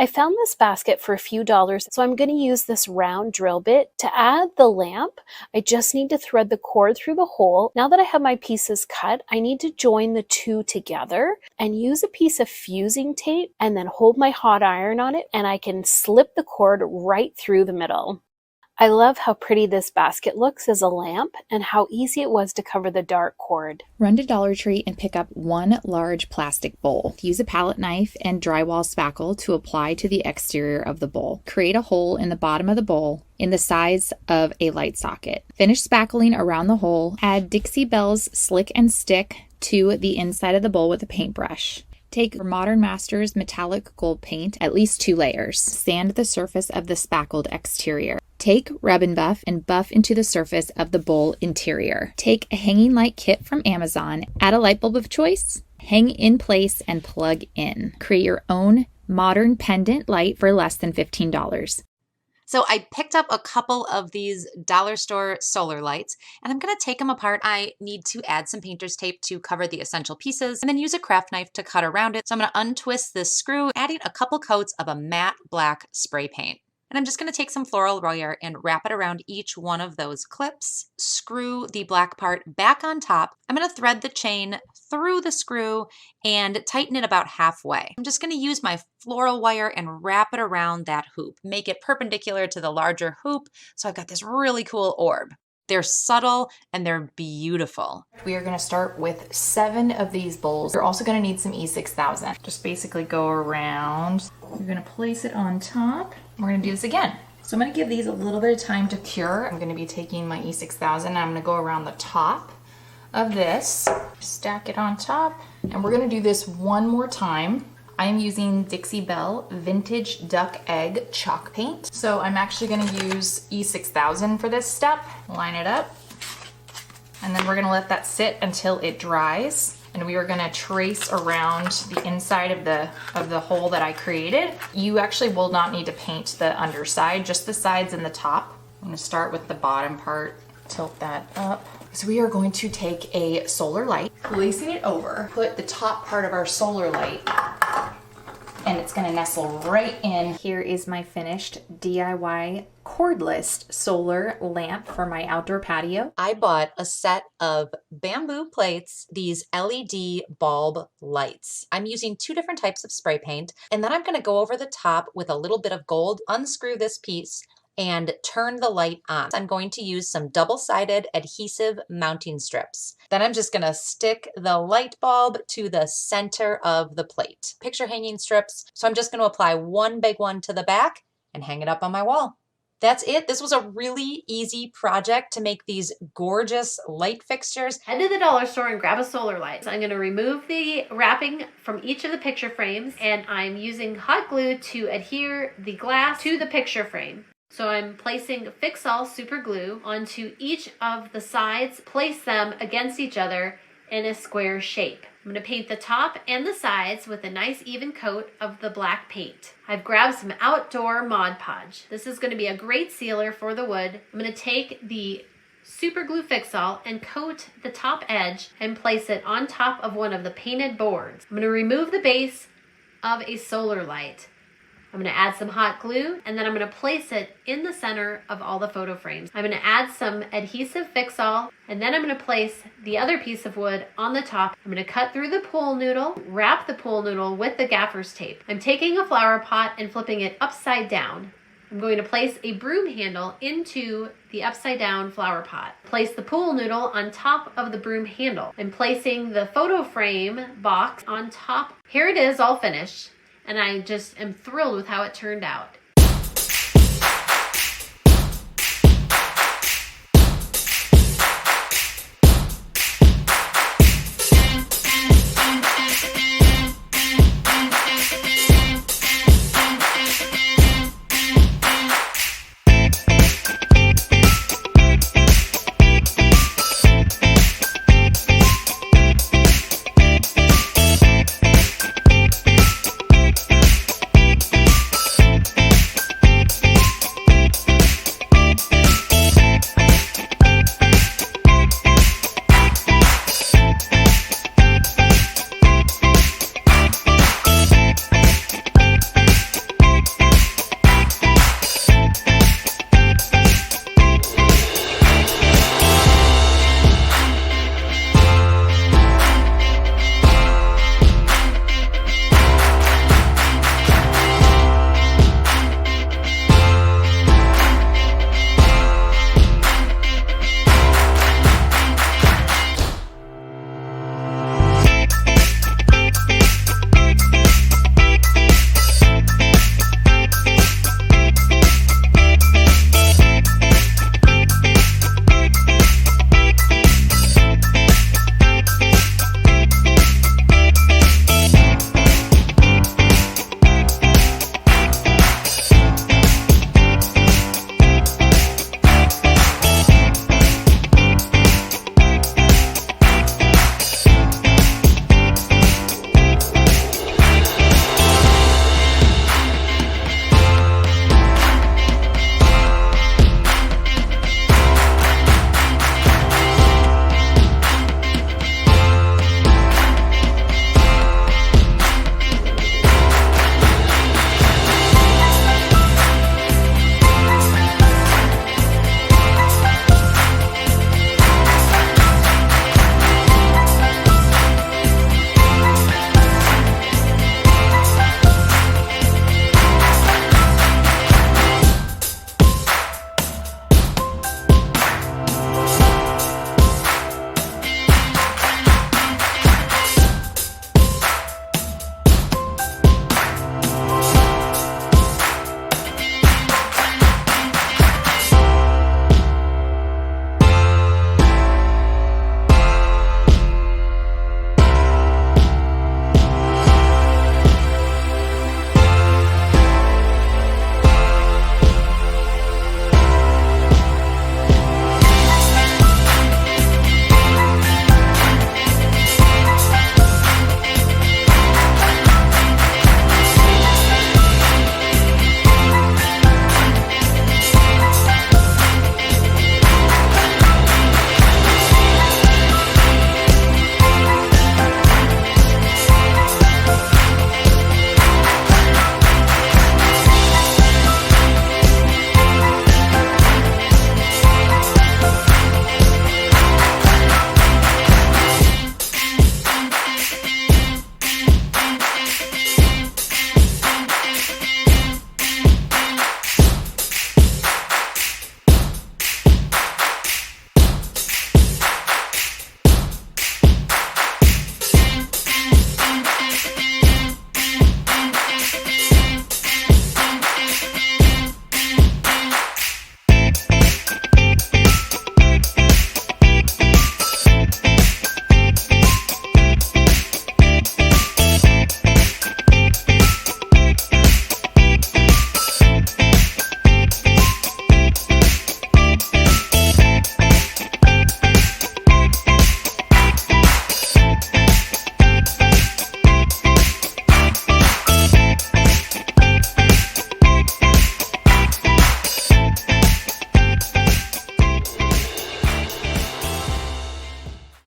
I found this basket for a few dollars, so I'm going to use this round drill bit. To add the lamp, I just need to thread the cord through the hole. Now that I have my pieces cut, I need to join the two together and use a piece of fusing tape and then hold my hot iron on it, and I can slip the cord right through the middle. I love how pretty this basket looks as a lamp and how easy it was to cover the dark cord. Run to Dollar Tree and pick up one large plastic bowl. Use a palette knife and drywall spackle to apply to the exterior of the bowl. Create a hole in the bottom of the bowl in the size of a light socket. Finish spackling around the hole. Add Dixie Belle's Slick and Stick to the inside of the bowl with a paintbrush. Take Modern Masters metallic gold paint, at least 2 layers. Sand the surface of the spackled exterior. Take Rub and Buff and buff into the surface of the bowl interior. Take a hanging light kit from Amazon, add a light bulb of choice, hang in place, and plug in. Create your own modern pendant light for less than $15. So I picked up a couple of these dollar store solar lights, and I'm going to take them apart. I need to add some painter's tape to cover the essential pieces and then use a craft knife to cut around it. So I'm going to untwist this screw, adding a couple coats of a matte black spray paint. And I'm just going to take some floral wire and wrap it around each one of those clips, screw the black part back on top. I'm going to thread the chain through the screw and tighten it about halfway. I'm just going to use my floral wire and wrap it around that hoop, make it perpendicular to the larger hoop. So I've got this really cool orb. They're subtle and they're beautiful. We are going to start with 7 of these bowls. You're also going to need some E6000. Just basically go around. You're going to place it on top. We're going to do this again. So I'm going to give these a little bit of time to cure. I'm going to be taking my E6000 and I'm going to go around the top of this, stack it on top, and we're going to do this one more time. I'm using Dixie Belle Vintage Duck Egg Chalk Paint. So I'm actually going to use E6000 for this step. Line it up, and then we're going to let that sit until it dries. And we are going to trace around the inside of the hole that I created. You actually will not need to paint the underside, just the sides and the top. I'm going to start with the bottom part, tilt that up. So we are going to take a solar light, placing it over, put the top part of our solar light, and it's going to nestle right in. Here is my finished DIY cordless solar lamp for my outdoor patio. I bought a set of bamboo plates, these LED bulb lights. I'm using 2 different types of spray paint, and then I'm going to go over the top with a little bit of gold, unscrew this piece, and turn the light on. I'm going to use some double-sided adhesive mounting strips. Then I'm just going to stick the light bulb to the center of the plate. Picture hanging strips. So I'm just going to apply one big one to the back and hang it up on my wall. That's it. This was a really easy project to make these gorgeous light fixtures. Head to the dollar store and grab a solar light. So I'm going to remove the wrapping from each of the picture frames, and I'm using hot glue to adhere the glass to the picture frame. So I'm placing Fix-All super glue onto each of the sides, place them against each other in a square shape. I'm going to paint the top and the sides with a nice even coat of the black paint. I've grabbed some outdoor Mod Podge. This is going to be a great sealer for the wood. I'm going to take the super glue Fix-All and coat the top edge and place it on top of one of the painted boards. I'm going to remove the base of a solar light. I'm going to add some hot glue, and then I'm going to place it in the center of all the photo frames. I'm going to add some adhesive Fix-All, and then I'm going to place the other piece of wood on the top. I'm going to cut through the pool noodle, wrap the pool noodle with the gaffer's tape. I'm taking a flower pot and flipping it upside down. I'm going to place a broom handle into the upside down flower pot. Place the pool noodle on top of the broom handle. I'm placing the photo frame box on top. Here it is all finished. And I just am thrilled with how it turned out.